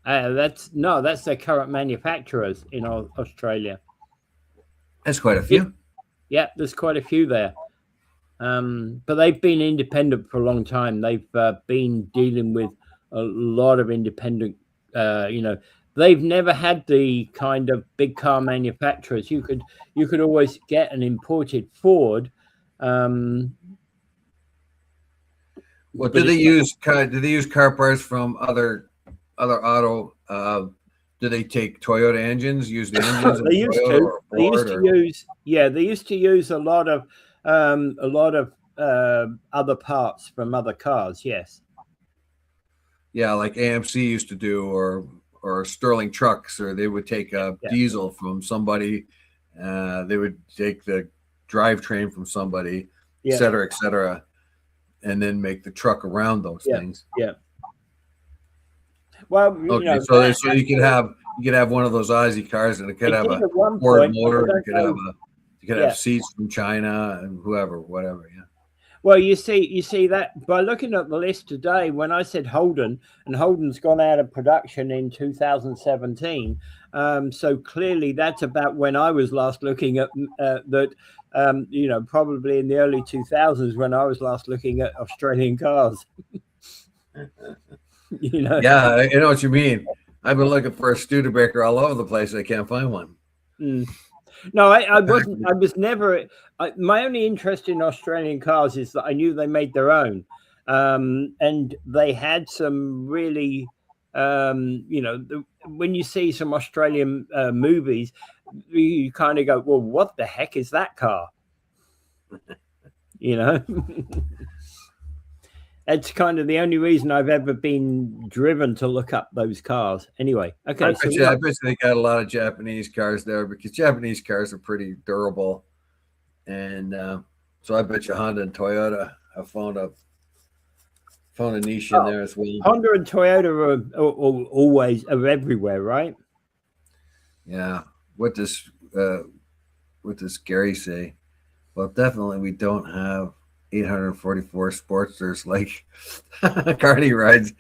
That's their current manufacturers in Australia. That's quite a few. There's quite a few there. But they've been independent for a long time. They've been dealing with a lot of independent, they've never had the kind of big car manufacturers. You could always get an imported Ford. Well, do they use car parts from other auto? Do they take Toyota engines? Use the engines? They used to use a lot of other parts from other cars. Yes. Yeah, like AMC used to do, or Sterling Trucks, or they would take a diesel from somebody. They would take the drivetrain from somebody, et cetera, and then make the truck around those things. Yeah. Well, so you could have one of those Aussie cars, and it could have a Ford motor. You could have seats from China and whatever. Yeah. Well, you see that by looking at the list today. When I said Holden, and Holden's gone out of production in 2017, so clearly that's about when I was last looking at that. Probably in the early 2000s when I was last looking at Australian cars. Yeah, I know what you mean. I've been looking for a Studebaker all over the place. I can't find one. No, I wasn't. I was never. My only interest in Australian cars is that I knew they made their own, and they had some really, when you see some Australian movies, you kind of go, well, what the heck is that car? It's kind of the only reason I've ever been driven to look up those cars. Anyway, okay. I bet they got a lot of Japanese cars there because Japanese cars are pretty durable, and so I bet you Honda and Toyota have found a niche in there as well. Honda and Toyota are always everywhere, right? Yeah. What does Gary say? Well, definitely we don't have 844 Sportsters like Carney rides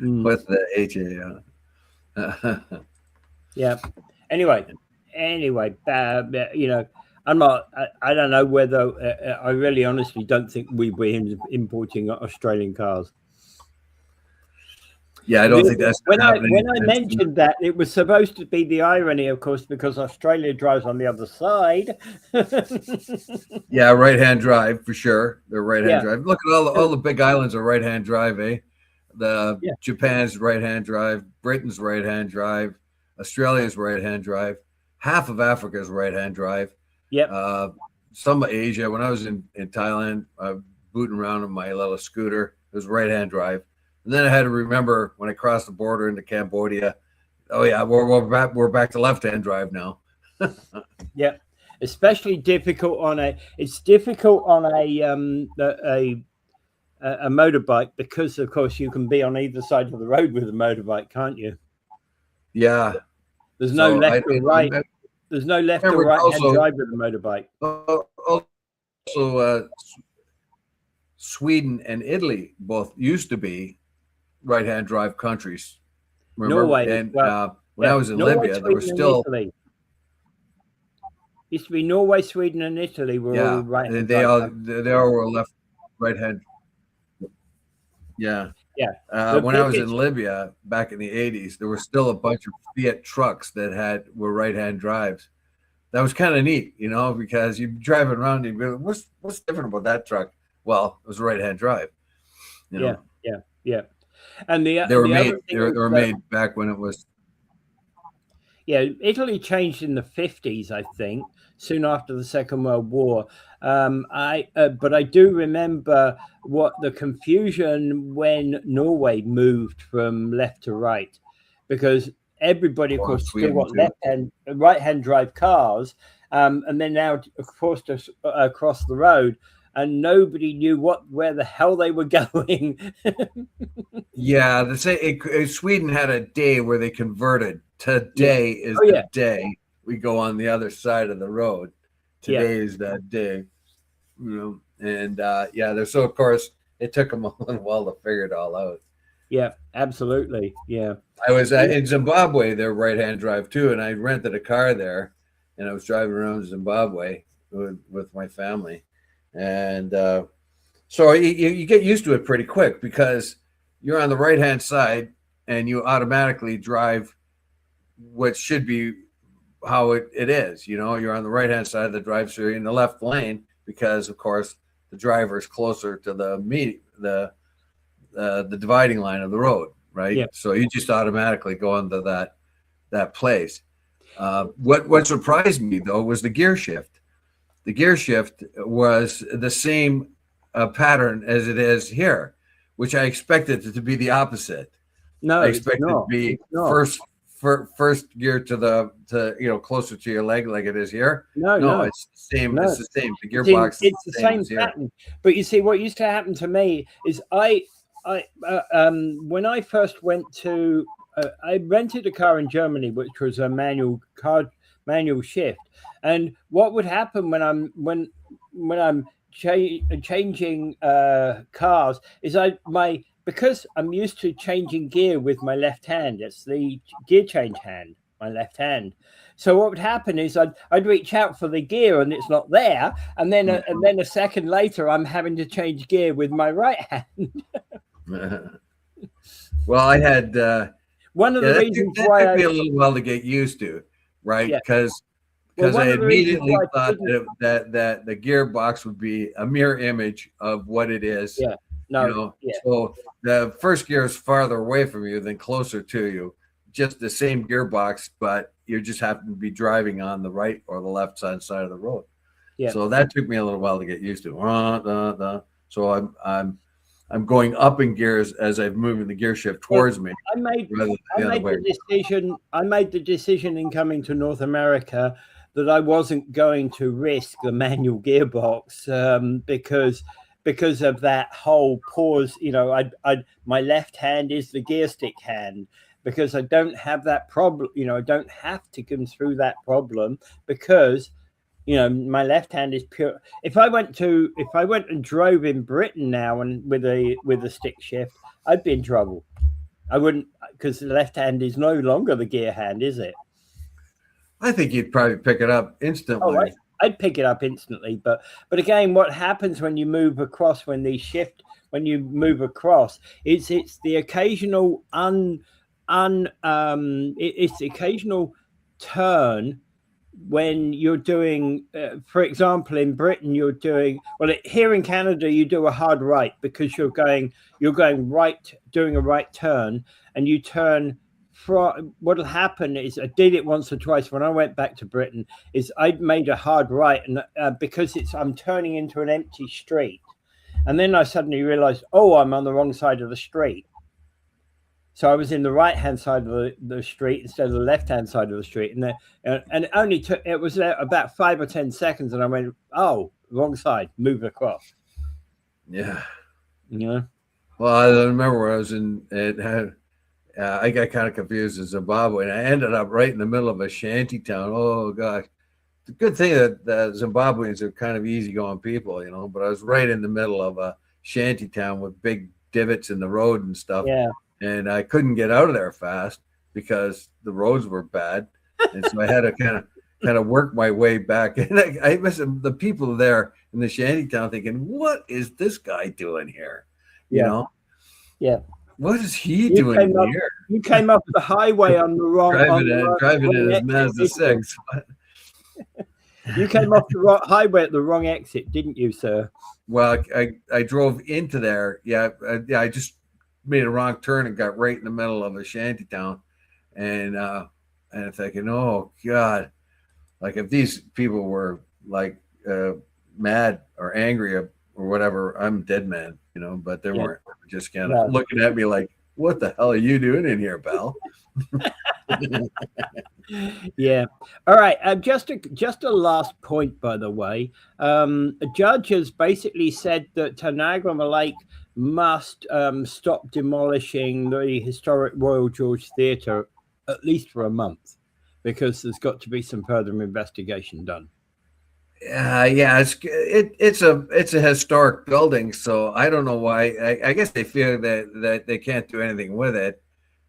with the HA. Yeah. Anyway, I'm not. I don't know whether I really honestly don't think we're importing Australian cars. Yeah, I don't think that's when I mentioned that, it was supposed to be the irony, of course, because Australia drives on the other side. Yeah, right-hand drive for sure. They're right-hand drive. Look at all the big islands are right-hand drive, eh? Japan's right-hand drive, Britain's right-hand drive, Australia's right-hand drive, half of Africa's right-hand drive. Yep. Some of Asia. When I was in Thailand, booting around on my little scooter, it was right-hand drive. And then I had to remember when I crossed the border into Cambodia, oh yeah, we're back to left-hand drive now. Yeah, especially difficult on a. It's difficult on a motorbike because, of course, you can be on either side of the road with a motorbike, can't you? Yeah. There's no So left or right. I There's no left or remember right hand also drive with a motorbike. also Sweden and Italy both used to be right-hand drive countries. Remember? Norway, And well, when yeah, I was in Norway, Libya, there Sweden, was and still Italy. Used to be Norway, Sweden, and Italy were all right-hand they drive all countries. they all were left right-hand. Yeah. Yeah, When I was in Libya back in the 80s, there were still a bunch of Fiat trucks that were right-hand drives. That was kind of neat, because you're driving around and you go, what's different about that truck? Well, it was a right-hand drive. Yeah. And They were made. They were made back when it was. Yeah, Italy changed in the 50s, I think, soon after the Second World War. But I do remember what the confusion when Norway moved from left to right, because everybody, of course, still got right-hand drive cars, and then now forced us across the road, and nobody knew where the hell they were going. Yeah, Sweden had a day where they converted. Today is the day we go on the other side of the road. Today is that day, and so of course it took them a little while to figure it all out. Yeah, absolutely. Yeah, I was in Zimbabwe. They're right-hand drive too, and I rented a car there, and I was driving around Zimbabwe with my family, and so you get used to it pretty quick because you're on the right-hand side and you automatically drive what should be how it is. You're on the right-hand side of the drive, so you're in the left lane because, of course, the driver is closer to the dividing line of the road, right? Yeah. So you just automatically go into that place. What surprised me, though, was the gear shift. The gear shift was the same pattern as it is here, which I expected it to be the opposite. No, I expected it to be first gear to closer to your leg like it is here. No, it's the same. It's the same. The gearbox it's the same pattern. But you see, what used to happen to me is when I first went to I rented a car in Germany, which was a manual shift, and what would happen when I'm changing cars is because I'm used to changing gear with my left hand. It's the gear change hand, my left hand. So what would happen is I'd reach out for the gear and it's not there, and then a second later I'm having to change gear with my right hand. Well, I had one of the reasons why it took me a little while to get used to, right? Because I immediately thought that the gearbox would be a mirror image of what it is. Yeah. No. So the first gear is farther away from you than closer to you. Just the same gearbox, but you just happen to be driving on the right or the left side of the road. Yeah. So that took me a little while to get used to. So I'm going up in gears as I'm moving the gear shift towards me. I made the decision in coming to North America that I wasn't going to risk the manual gearbox because of that whole pause. My left hand is the gear stick hand, because I don't have that problem. I don't have to come through that problem because my left hand is pure. If I went and drove in Britain now and with a stick shift, I'd be in trouble. I wouldn't, because the left hand is no longer the gear hand, is it? I think you'd probably pick it up instantly. Oh, I'd pick it up instantly, but again, what happens when you move across, when you move across, it's the occasional it's the occasional turn when you're doing, for example, in Britain, you're doing, here in Canada, you do a hard right because you're going right, doing a right turn, and you turn. What'll happen is, I did it once or twice when I went back to Britain, is I'd made a hard right, and because I'm turning into an empty street, and then I suddenly realized, I'm on the wrong side of the street. So I was in the right-hand side of the street instead of the left-hand side of the street, and it only took, it was about 5 or 10 seconds, and I went, oh, wrong side, move across. Yeah. Yeah. Well, I remember when I was I got kind of confused in Zimbabwe, and I ended up right in the middle of a shanty town. Oh gosh, it's a good thing that the Zimbabweans are kind of easygoing people, But I was right in the middle of a shanty town with big divots in the road and stuff. Yeah. And I couldn't get out of there fast because the roads were bad, and so I had to kind of work my way back. And I miss the people there in the shanty town thinking, "What is this guy doing here?" Yeah. Yeah. What is he doing here? You came up the highway on the wrong driving in his Mazda 6. You came off the highway at the wrong exit, didn't you, sir? Well, I drove into there. Yeah, I just made a wrong turn and got right in the middle of a shanty town, and thinking, oh God, like if these people were like mad or angry or whatever, I'm dead man, But they weren't. They were just kind of looking at me like, "What the hell are you doing in here, pal?" Yeah. All right. Just a last point, by the way. A judge has basically said that Niagara Lake must stop demolishing the historic Royal George Theatre at least for a month, because there's got to be some further investigation done. Yeah, it's a historic building, so I don't know why. I guess they feel that they can't do anything with it.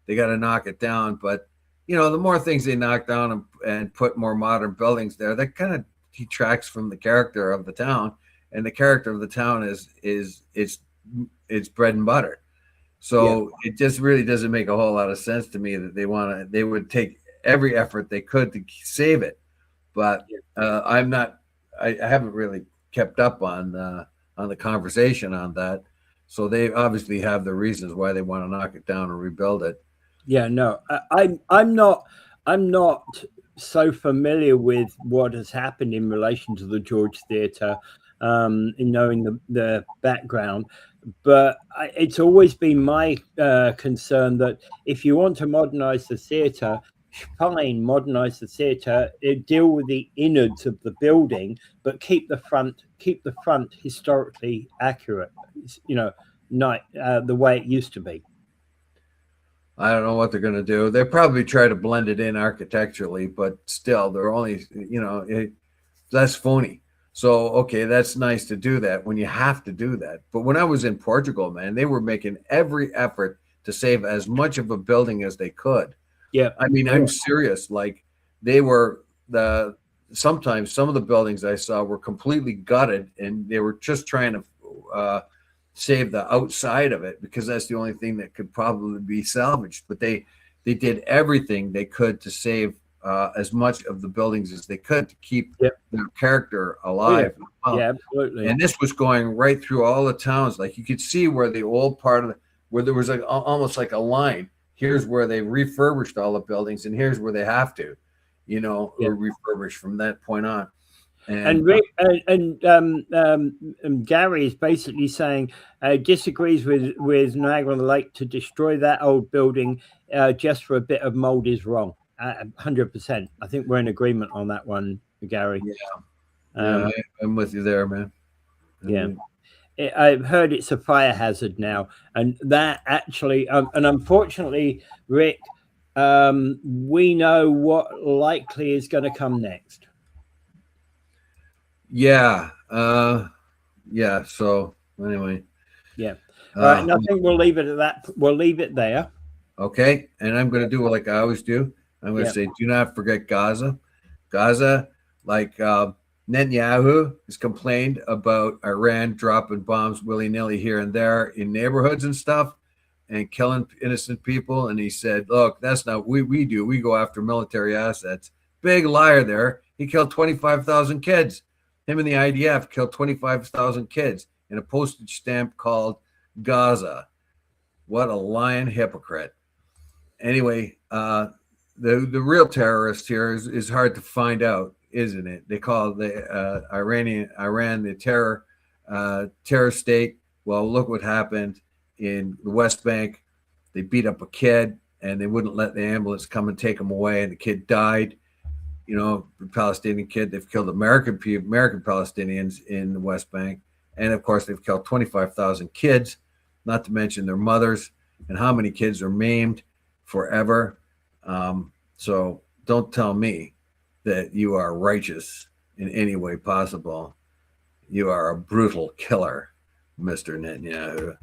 They got to knock it down, but the more things they knock down and put more modern buildings there, that kind of detracts from the character of the town, and the character of the town is it's bread and butter. So It just really doesn't make a whole lot of sense to me that they would take every effort they could to save it, but I haven't really kept up on the conversation on that. So they obviously have the reasons why they want to knock it down and rebuild it. Yeah, no, I'm not so familiar with what has happened in relation to the George Theatre, in knowing the background, but it's always been my concern that if you want to modernize the theatre, fine, modernize the theatre, deal with the innards of the building, but keep the front historically accurate, the way it used to be. I don't know what they're going to do. They probably try to blend it in architecturally, but still, they're only, that's phony. So, okay, that's nice to do that when you have to do that. But when I was in Portugal, man, they were making every effort to save as much of a building as they could. Yeah. I mean, I'm serious. Like sometimes some of the buildings I saw were completely gutted, and they were just trying to save the outside of it because that's the only thing that could probably be salvaged. But they did everything they could to save as much of the buildings as they could to keep their character alive. Yeah, absolutely. And this was going right through all the towns. Like you could see where the old part where there was almost like a line. Here's where they refurbished all the buildings, and here's where they have to, or refurbish from that point on. And Gary is basically saying disagrees with Niagara Lake to destroy that old building just for a bit of mold is wrong. 100%. I think we're in agreement on that one, Gary. Yeah, I'm with you there, man. I've heard it's a fire hazard now, and that actually, and unfortunately, Rick, we know what likely is going to come next. Yeah. So anyway. Yeah. All right. And I think we'll leave it at that. We'll leave it there. Okay. And I'm going to do like I always do. I'm going to say, do not forget Gaza. Gaza, like Netanyahu has complained about Iran dropping bombs willy-nilly here and there in neighborhoods and stuff and killing innocent people. And he said, look, that's not what we do. We go after military assets. Big liar there. He killed 25,000 kids. Him and the IDF killed 25,000 kids in a postage stamp called Gaza. What a lying hypocrite. Anyway, the real terrorist here is hard to find out, isn't it? They call the Iran the terror state. Well, look what happened in the West Bank. they beat up a kid and they wouldn't let the ambulance come and take him away, and the kid died. You know, the Palestinian kid. They've killed American Palestinians in the West Bank, and of course they've killed 25,000 kids, not to mention their mothers, and how many kids are maimed forever. So don't tell me that you are righteous in any way possible. You are a brutal killer, Mr. Netanyahu.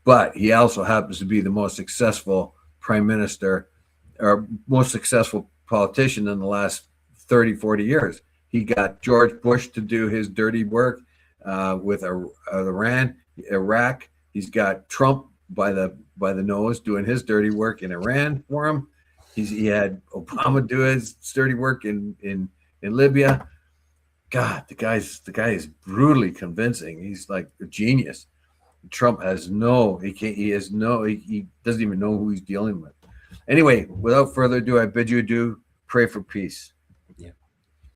But he also happens to be the most successful prime minister or most successful politician in the last 30, 40 years. He got George Bush to do his dirty work with Iran, Iraq. He's got Trump by the nose doing his dirty work in Iran for him. He had Obama do his dirty work in Libya. God, the guy is brutally convincing. He's like a genius. Trump has he doesn't even know who he's dealing with. Anyway, without further ado, I bid you adieu. Pray for peace.